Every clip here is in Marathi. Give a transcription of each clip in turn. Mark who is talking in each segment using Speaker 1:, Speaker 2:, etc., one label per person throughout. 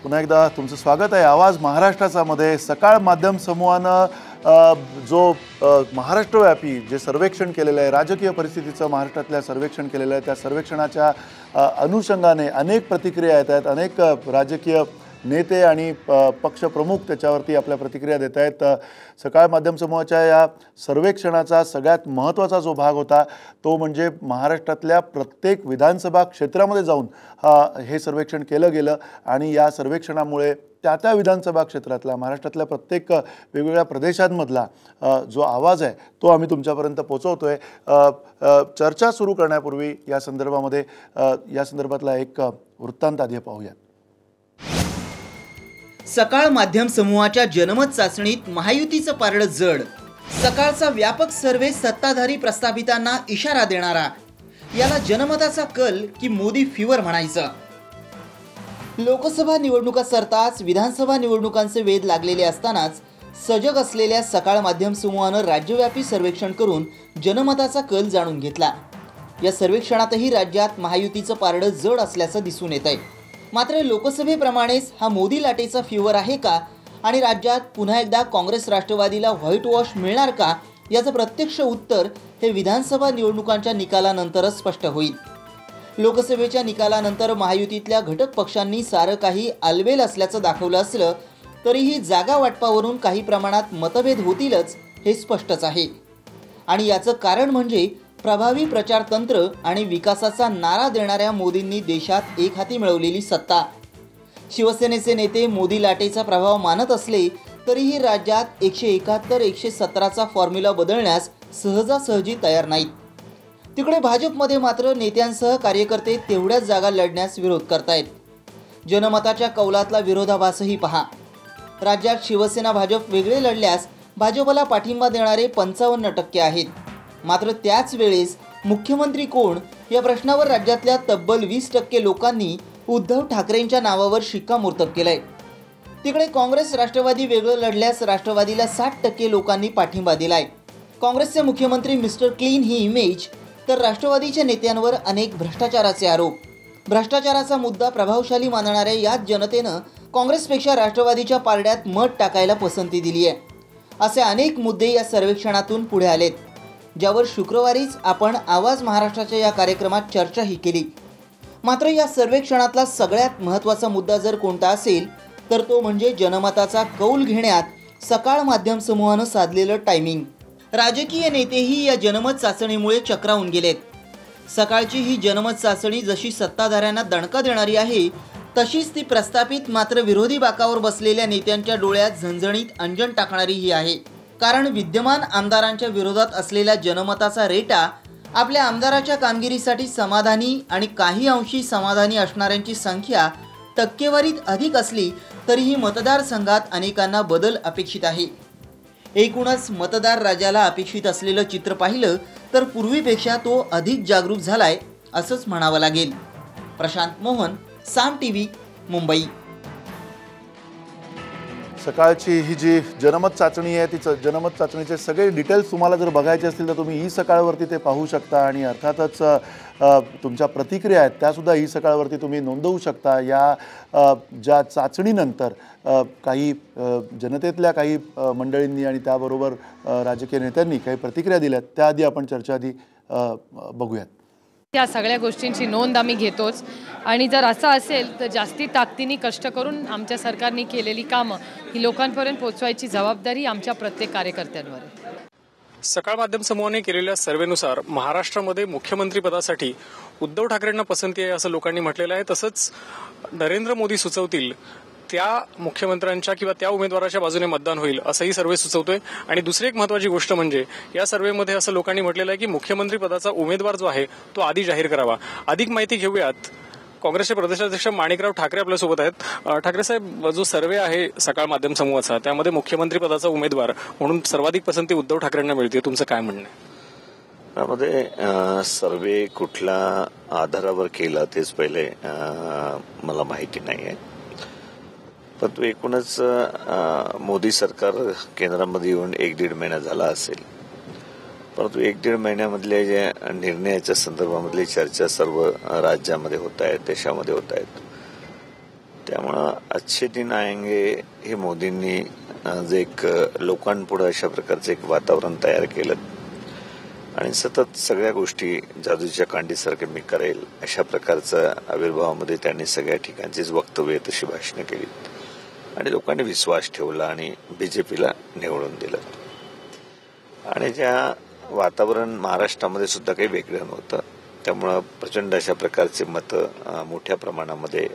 Speaker 1: पुन्हा एकदा तुमचं स्वागत आहे आवाज महाराष्ट्राचा मध्ये। सकाळ माध्यम समूहानं जो महाराष्ट्रव्यापी जे सर्वेक्षण केलेलं आहे, राजकीय परिस्थितीचं महाराष्ट्रातल्या सर्वेक्षण केलेलं आहे, त्या सर्वेक्षणाच्या अनुषंगाने अनेक प्रतिक्रिया येत आहेत। अनेक राजकीय नेते आणि पक्षप्रमुख त्याच्यावरती आपल्या प्रतिक्रिया देत आहेत। सकाळ माध्यम समूहाच्या या सर्वेक्षणाचा सगळ्यात महत्त्वाचा जो भाग होता तो म्हणजे महाराष्ट्रातल्या प्रत्येक विधानसभा क्षेत्रामध्ये जाऊन हे सर्वेक्षण केलं गेलं आणि या सर्वेक्षणामुळे त्या विधानसभा क्षेत्रातला महाराष्ट्रातल्या प्रत्येक वेगवेगळ्या प्रदेशांमधला जो आवाज आहे तो आम्ही तुमच्यापर्यंत पोहोचवतोय। चर्चा सुरू करण्यापूर्वी या संदर्भातला एक वृत्तांत आधी पाहूया।
Speaker 2: सकाळ माध्यम समूहाच्या जनमत चाचणीत महायुतीचं पारडं जड। सकाळचा व्यापक सर्वे सत्ताधारी प्रस्थापितांना इशारा देणारा, याला जनमताचा कल की मोदी फिवर म्हणायचं। लोकसभा निवडणुका सरताच विधानसभा निवडणुकांचे वेध लागलेले असतानाच सजग असलेल्या सकाळ माध्यम समूहानं राज्यव्यापी सर्वेक्षण करून जनमताचा कल जाणून घेतला। या सर्वेक्षणातही राज्यात महायुतीचं पारडं जड असल्याचं दिसून येत आहे। मात्र लोकसभेप्रमाणेच हा मोदी लाटेचा फिवर आहे का आणि राज्यात पुन्हा एकदा काँग्रेस राष्ट्रवादीला व्हाईट वॉश मिळणार का, याचं प्रत्यक्ष उत्तर हे विधानसभा निवडणुकांच्या निकालानंतरच स्पष्ट होईल। लोकसभेच्या निकालानंतर महायुतीतल्या घटक पक्षांनी सारं काही आलबेल असल्याचं दाखवलं असलं तरीही जागा वाटपावरून काही प्रमाणात मतभेद होतीलच हे स्पष्टच आहे। आणि याचं कारण म्हणजे प्रभावी प्रचार तंत्र आणि विकासाचा नारा देणाऱ्या मोदींनी देशात एकहाती मिळवलेली सत्ता। शिवसेनेचे नेते मोदी लाटेचा प्रभाव मानत असले तरीही राज्यात 171-117चा फॉर्म्युला बदलण्यास सहजासहजी तयार नाहीत। तिकडे भाजपमध्ये मात्र नेत्यांसह कार्यकर्ते तेवढ्याच जागा लढण्यास विरोध करतायत। जनमताच्या कौलातला विरोधाभासही पहा। राज्यात शिवसेना भाजप वेगळे लढल्यास भाजपला पाठिंबा देणारे 55% आहेत। मात्र त्याच वेळेस मुख्यमंत्री कोण या प्रश्नावर राज्यातल्या तब्बल 20% लोकांनी उद्धव ठाकरेंच्या नावावर शिक्कामोर्तब केलंय। तिकडे काँग्रेस राष्ट्रवादी वेगळं लढल्यास राष्ट्रवादीला 60% लोकांनी पाठिंबा दिलाय। काँग्रेसचे मुख्यमंत्री मिस्टर क्लीन ही इमेज, तर राष्ट्रवादीच्या नेत्यांवर अनेक भ्रष्टाचाराचे आरोप। भ्रष्टाचाराचा मुद्दा प्रभावशाली मानणाऱ्या याच जनतेनं काँग्रेसपेक्षा राष्ट्रवादीच्या पारड्यात मत टाकायला पसंती दिली आहे। असे अनेक मुद्दे या सर्वेक्षणातून पुढे आलेत, ज्यावर शुक्रवारीच आपण आवाज महाराष्ट्राच्या या कार्यक्रमात चर्चाही केली। मात्र या सर्वेक्षणातला सगळ्यात महत्त्वाचा मुद्दा जर कोणता असेल तर तो म्हणजे जनमताचा कौल घेण्यात सकाळ माध्यम समूहानं साधलेलं टायमिंग। राजकीय नेतेही या जनमत चाचणीमुळे चक्रावून गेलेत। सकाळची ही जनमत चाचणी जशी सत्ताधाऱ्यांना दणका देणारी आहे तशीच ती प्रस्थापित मात्र विरोधी बाकावर बसलेल्या नेत्यांच्या डोळ्यात झणझणीत अंजन टाकणारीही आहे। कारण विद्यमान आमदारांच्या विरोधात असलेल्या जनमताचा रेटा आपल्या आमदाराच्या कामगिरीसाठी समाधानी आणि काही अंशी समाधानी असणाऱ्यांची संख्या टक्केवारीत अधिक असली तरीही मतदारसंघात अनेकांना बदल अपेक्षित आहे। एकूणच मतदार राजाला अपेक्षित असलेलं चित्र पाहिलं तर पूर्वीपेक्षा तो अधिक जागरूक झालाय असंच म्हणावं लागेल। प्रशांत मोहन, साम टीव्ही, मुंबई।
Speaker 1: सकाळची ही जी जनमत चाचणी आहे ती जनमत चाचणीचे सगळे डिटेल्स तुम्हाला जर बघायचे असतील तर तुम्ही ई सकाळवरती ते पाहू शकता आणि अर्थातच तुमच्या प्रतिक्रिया आहेत त्यासुद्धा ई सकाळवरती तुम्ही नोंदवू शकता। या ज्या चाचणीनंतर काही जनतेतल्या काही मंडळींनी आणि त्याबरोबर राजकीय नेत्यांनी काही प्रतिक्रिया दिल्यात त्याआधी आपण चर्चा आधी बघूयात।
Speaker 3: या सगळ्या गोष्टींची नोंद आम्ही घेतोच आणि जर असं असेल तर जास्ती ताकदीने कष्ट करून आमच्या सरकारने केलेली कामं ही लोकांपर्यंत पोहोचवायची जबाबदारी आमच्या प्रत्येक कार्यकर्त्यांवर आहे।
Speaker 4: सकाळ माध्यम समूहाने केलेल्या सर्वेनुसार महाराष्ट्रामध्ये मुख्यमंत्री पदासाठी उद्धव ठाकरेंना पसंती आहे असं लोकांनी म्हटलेलं आहे। तसंच नरेंद्र मोदी सुचवतील त्या मुख्यमंत्र्यांच्या किंवा त्या उमेदवाराच्या बाजूने मतदान होईल असंही सर्वे सुचवतोय। आणि दुसरी एक महत्त्वाची गोष्ट म्हणजे या सर्वेमध्ये असं लोकांनी म्हटलेलं आहे की मुख्यमंत्री पदाचा उमेदवार जो आहे तो आधी जाहीर करावा। अधिक माहिती घेऊयात। काँग्रेसचे प्रदेशाध्यक्ष माणिकराव ठाकरे आपल्यासोबत आहेत। ठाकरे साहेब, जो सर्वे आहे सकाळ माध्यम समूहाचा त्यामध्ये मुख्यमंत्री पदाचा उमेदवार म्हणून सर्वाधिक पसंती उद्धव ठाकरेंना मिळते, तुमचं काय म्हणणं आहे?
Speaker 5: त्यामध्ये सर्वे कुठल्या आधारावर केला तेच पहिले मला माहिती नाही आहे, परंतु एकूणच मोदी सरकार केंद्रामध्ये येऊन 1-1.5 महिना झाला असेल, परंतु 1-1.5 महिन्यामधल्या ज्या निर्णयाच्या संदर्भामधली चर्चा सर्व राज्यामध्ये होत आहेत, देशामध्ये होत आहेत। त्यामुळं अच्छे दिन आएंगे हे मोदींनी जे एक लोकांपुढे अशा प्रकारचं एक वातावरण तयार केलं आणि सतत सगळ्या गोष्टी जादूच्या कांडीसारखे मी करेल अशा प्रकारचं आविर्भावामध्ये त्यांनी सगळ्या ठिकाणचीच वक्तव्य तशी भाषणं केली आणि लोकांनी विश्वास ठेवला आणि बीजेपीला निवडून दिलं. आणि ज्या वातावरण महाराष्ट्रामध्ये सुद्धा काही वेगळं नव्हतं, त्यामुळं प्रचंड अशा प्रकारचे मतं मोठ्या प्रमाणामध्ये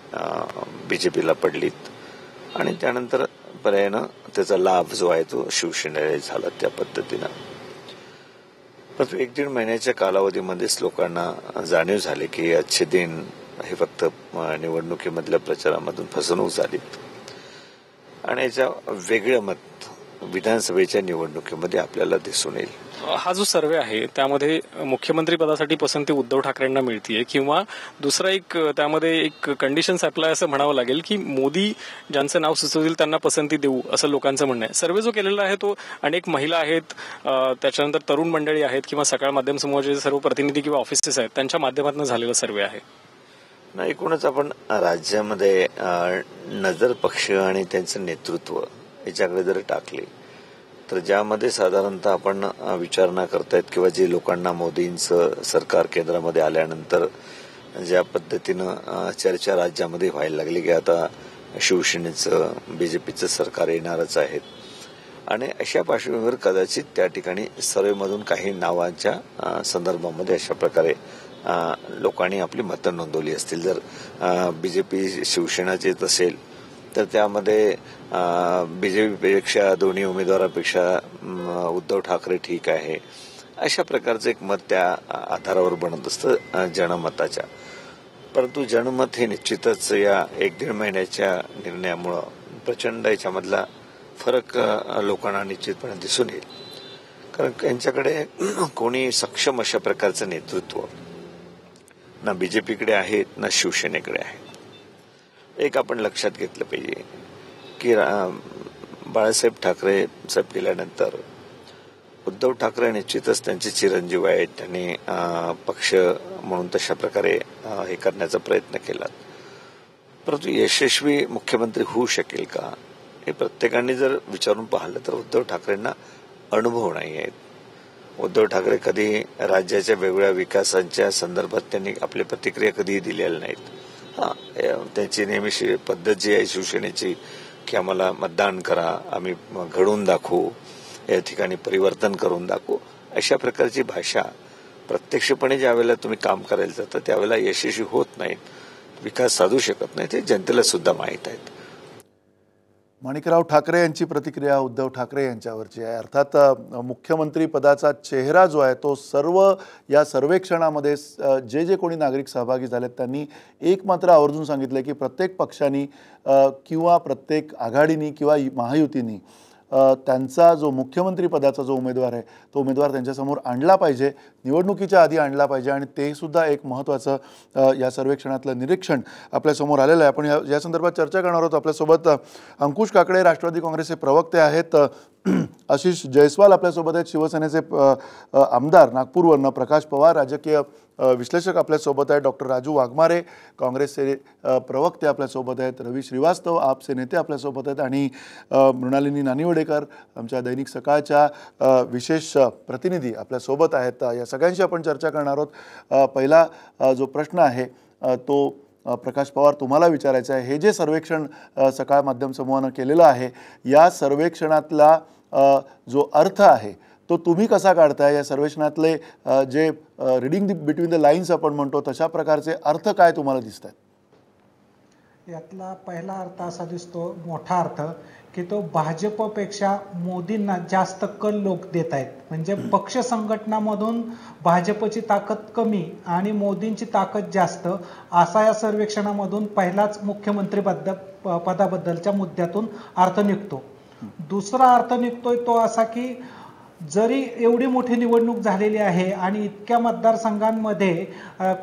Speaker 5: बीजेपीला पडलीत आणि त्यानंतर पर्यायानं त्याचा लाभ जो आहे तो शिवसेनेला झाला त्या पद्धतीनं. परंतु 1-1.5 महिन्याच्या कालावधीमध्येच लोकांना जाणीव झाली की अच्छे दिन हे फक्त निवडणुकीमधल्या प्रचारामधून फसवणूक झाली आणि याच्या वेगळं मत विधानसभेच्या निवडणुकीमध्ये आपल्याला दिसून येईल.
Speaker 4: हा जो सर्वे आहे त्यामध्ये मुख्यमंत्री पदासाठी पसंती उद्धव ठाकरेंना मिळतीये किंवा दुसरा एक त्यामध्ये एक कंडिशन्स अप्लाय असं म्हणावं लागेल की मोदी ज्यांचं नाव सुचवतील त्यांना पसंती देऊ असं लोकांचं म्हणणं आहे. सर्वे जो केलेला आहे तो अनेक महिला आहेत, त्याच्यानंतर तरुण मंडळी आहेत किंवा सकाळ माध्यम समूहाचे सर्व प्रतिनिधी किंवा ऑफिसेस आहेत त्यांच्या माध्यमातून झालेला सर्वे आहे.
Speaker 5: नाही, एकूणच आपण राज्यामध्ये नजर पक्ष आणि त्यांचं नेतृत्व याच्याकडे जर टाकले तर ज्यामध्ये साधारणतः आपण विचारणा करतायत किंवा जे लोकांना मोदींचं सरकार केंद्रामध्ये आल्यानंतर ज्या पद्धतीनं चर्चा राज्यामध्ये व्हायला लागली की आता शिवसेनेचं बीजेपीचं सरकार येणारच आहेत आणि अशा पार्श्वभूमीवर कदाचित त्या ठिकाणी सर्वेमधून काही नावांच्या संदर्भामध्ये अशा प्रकारे लोकांनी आपली मतं नोंदवली असतील. जर बीजेपी शिवसेनाचे असेल तर त्यामध्ये बीजेपीपेक्षा दोन्ही उमेदवारापेक्षा उद्धव ठाकरे ठीक आहे अशा प्रकारचं एक मत त्या आधारावर बनत असतं जनमताच्या. परंतु जनमत हे निश्चितच या 1-1.5 महिन्याच्या निर्णयामुळं प्रचंड याच्यामधला फरक लोकांना निश्चितपणे दिसून येईल. कारण यांच्याकडे कोणी सक्षम अशा प्रकारचं नेतृत्व ना बीजेपीकडे आहे ना शिवसेनेकडे आहे. एक आपण लक्षात घेतलं पाहिजे की बाळासाहेब ठाकरे साहेब गेल्यानंतर उद्धव ठाकरे निश्चितच त्यांचे चिरंजीव आहेत. त्यांनी पक्ष म्हणून तशा प्रकारे हे करण्याचा प्रयत्न केला. परंतु यशस्वी मुख्यमंत्री होऊ शकेल का हे प्रत्येकाने जर विचारून पाहिलं तर उद्धव ठाकरेंना अनुभव नाही आहेत. उद्धव ठाकरे कधी राज्याच्या वेगवेगळ्या विकासांच्या संदर्भात त्यांनी आपली प्रतिक्रिया कधीही दिलेल्या नाहीत. त्यांची नेहमी पद्धत जी आहे शिवसेनेची की आम्हाला मतदान करा, आम्ही घडवून दाखवू, या ठिकाणी परिवर्तन करून दाखवू, अशा प्रकारची भाषा प्रत्यक्षपणे ज्या वेळेला तुम्ही काम करायला जाता त्यावेळेला यशस्वी होत नाहीत, विकास साधू शकत नाही, ते जनतेला सुद्धा माहीत आहेत.
Speaker 1: माणिकराव ठाकरे यांची प्रतिक्रिया उद्धव ठाकरे यांच्यावरची आहे. अर्थात मुख्यमंत्री पदाचा चेहरा जो आहे तो सर्व या सर्वेक्षणामध्ये जे जे कोणी नागरिक सहभागी झालेत त्यांनी एक मात्र आवर्जून सांगितलं की प्रत्येक पक्षांनी किंवा प्रत्येक आघाडीनी किंवा महायुतीनी त्यांचा जो मुख्यमंत्री पदाचा जो उमेदवार आहे तो उमेदवार त्यांच्यासमोर आणला पाहिजे, निवडणुकीच्या आधी आणला पाहिजे आणि ते सुद्धा एक महत्त्वाचं या सर्वेक्षणातलं निरीक्षण आपल्यासमोर आलेलं आहे. आपण या संदर्भात चर्चा करणार आहोत. आपल्यासोबत अंकुश काकडे राष्ट्रवादी काँग्रेसचे प्रवक्ते आहेत, आशिष जयस्वाल आपल्यासोबत आहेत, शिवसेनेचे आमदार नागपूरवरनं प्रकाश पवार राजकीय विश्लेषक आपल्यासोबत आहेत, डॉक्टर राजू वाघमारे काँग्रेसचे प्रवक्ते आपल्यासोबत आहेत, रवी श्रीवास्तव आपचे नेते आपल्यासोबत आहेत आणि मृणालिनी नानिवडेकर आमच्या दैनिक सकाळच्या विशेष प्रतिनिधी आपल्यासोबत आहेत. या सगळ्यांशी आपण चर्चा करणार आहोत. पहिला जो प्रश्न आहे तो प्रकाश पवार तुम्हाला विचारायचं आहे. हे जे सर्वेक्षण सकाळ माध्यम समूहानं केलेलं आहे या सर्वेक्षणातला जो अर्थ आहे तो तुम्ही कसा काढताय? या सर्वेक्षणातले जे रिडिंग बिटवीन द लाईन्स आपण म्हणतो तशा प्रकारचे अर्थ काय तुम्हाला दिसत आहेत?
Speaker 6: यातला पहिला अर्थ असा दिसतो, मोठा अर्थ, की तो भाजपपेक्षा मोदींना जास्त कल लोक देत आहेत. म्हणजे पक्ष संघटनामधून भाजपची ताकद कमी आणि मोदींची ताकद जास्त असा या सर्वेक्षणामधून पहिलाच मुख्यमंत्री पदाबद्दलच्या मुद्द्यातून अर्थ निघतो. दुसरा अर्थ निघतोय तो असा की जरी एवढी मोठी निवडणूक झालेली आहे आणि इतक्या मतदारसंघांमध्ये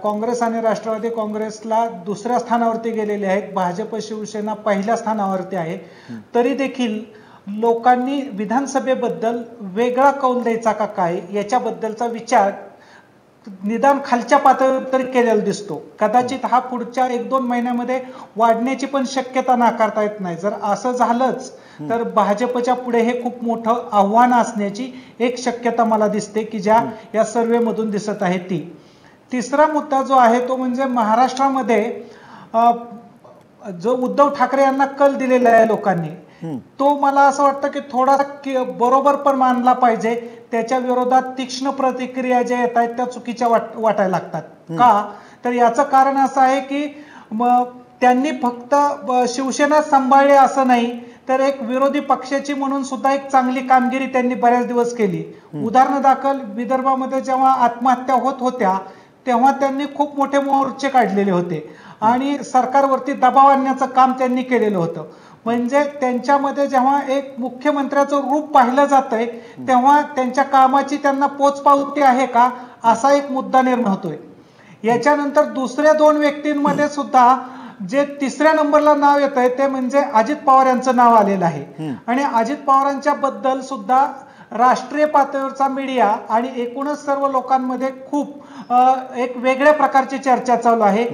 Speaker 6: काँग्रेस आणि राष्ट्रवादी काँग्रेसला दुसऱ्या स्थानावरती गेलेले आहेत, भाजप शिवसेना पहिल्या स्थानावरती आहे, तरी देखील लोकांनी विधानसभेबद्दल वेगळा कौल द्यायचा का काय याच्याबद्दलचा विचार निदान खालच्या पातळीवर तरी केलेला दिसतो. कदाचित हा पुढच्या 1-2 महिन्यामध्ये वाढण्याची पण शक्यता नाकारता येत नाही. जर असं झालंच तर भाजपच्या पुढे हे खूप मोठं आव्हान असण्याची एक शक्यता मला दिसते की ज्या या सर्वेमधून दिसत आहे ती. तिसरा मुद्दा जो आहे तो म्हणजे महाराष्ट्रामध्ये जो उद्धव ठाकरे यांना कल दिलेला आहे लोकांनी, तो मला असं वाटतं की थोडासा बरोबर पण मानला पाहिजे. त्याच्या विरोधात तीक्ष्ण प्रतिक्रिया ज्या येत आहेत त्या चुकीच्या वाटायला लागतात. का तर याचं कारण असं आहे की त्यांनी फक्त शिवसेना सांभाळली असं नाही, तर एक विरोधी पक्षाची म्हणून सुद्धा एक चांगली कामगिरी त्यांनी बऱ्याच दिवस केली. उदाहरणादाखल विदर्भामध्ये जेव्हा आत्महत्या होत होत्या तेव्हा त्यांनी खूप मोठे मोर्चे काढलेले होते आणि सरकारवरती दबाव आणण्याचं काम त्यांनी केलेलं होतं. म्हणजे त्यांच्यामध्ये जेव्हा एक मुख्यमंत्र्याचं रूप पाहिलं जातंय तेव्हा त्यांच्या कामाची त्यांना पोचपावती आहे का असा एक मुद्दा निर्माण होतोय. याच्यानंतर दुसऱ्या 2 व्यक्तींमध्ये सुद्धा जे तिसऱ्या नंबरला नाव येत आहे ते म्हणजे अजित पवार यांचं नाव आलेलं आहे. आणि अजित पवारांच्या बद्दल सुद्धा राष्ट्रीय पातळीवरचा मीडिया आणि एकूणच सर्व लोकांमध्ये खूप एक वेगळ्या प्रकारची चर्चा चालू आहे.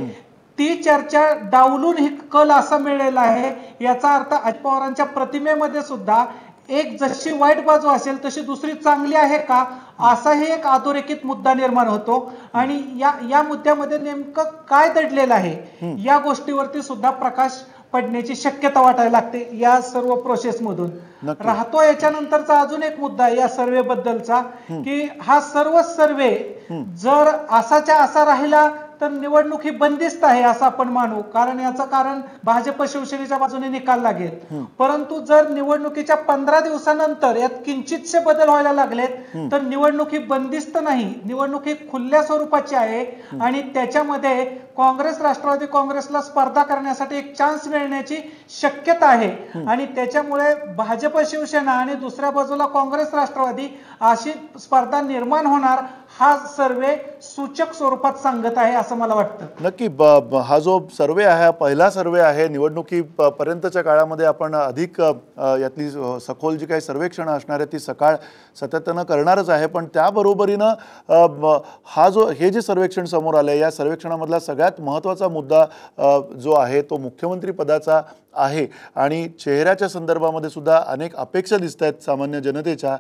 Speaker 6: ती चर्चा डावलून ही कल असा मिळालेला आहे. याचा अर्थ अजित पवारांच्या प्रतिमेमध्ये सुद्धा एक जशी वाईट बाजू असेल तशी दुसरी चांगली आहे का असाही एक अधोरेखित मुद्दा निर्माण होतो. आणि या मुद्द्यामध्ये नेमकं काय दडलेलं आहे या गोष्टीवरती सुद्धा प्रकाश पडण्याची शक्यता वाटायला लागते या सर्व प्रोसेसमधून. राहतो याच्यानंतरचा अजून एक मुद्दा या सर्वे बद्दलचा की हा सर्व सर्वे जर असाच्या असा राहिला तर निवडणूक ही बंदिस्त आहे असं आपण मानू, कारण याचं कारण भाजप शिवसेनेच्या बाजूने निकाल लागेल. परंतु जर निवडणुकीच्या 15 दिवसानंतर यात किंचितसे बदल व्हायला लागलेत तर निवडणूक ही बंदिस्त नाही, निवडणूक ही खुल्या स्वरूपाची आहे आणि त्याच्यामध्ये काँग्रेस राष्ट्रवादी काँग्रेसला स्पर्धा करण्यासाठी एक चान्स मिळण्याची शक्यता आहे. आणि त्याच्यामुळे भाजप शिवसेना आणि दुसऱ्या बाजूला काँग्रेस राष्ट्रवादी अशी स्पर्धा निर्माण होणार हा सर्वे सूचक स्वरूपात सांगत आहे असं मला वाटतं.
Speaker 1: नक्की हा जो सर्वे आहे हा पहिला सर्वे आहे. निवडणुकीपर्यंतच्या काळामध्ये आपण अधिक यातली सखोल जी काही सर्वेक्षणं असणार आहे ती सकाळ सातत्यानं करणारच आहे. पण त्याबरोबरीनं हे जे सर्वेक्षण समोर आले या सर्वेक्षणामधला सगळ्यात महत्त्वाचा मुद्दा जो आहे तो मुख्यमंत्री पदाचा आहे आणि चेहऱ्याच्या संदर्भामध्ये सुद्धा अनेक अपेक्षा दिसत आहेत सामान्य जनतेच्या.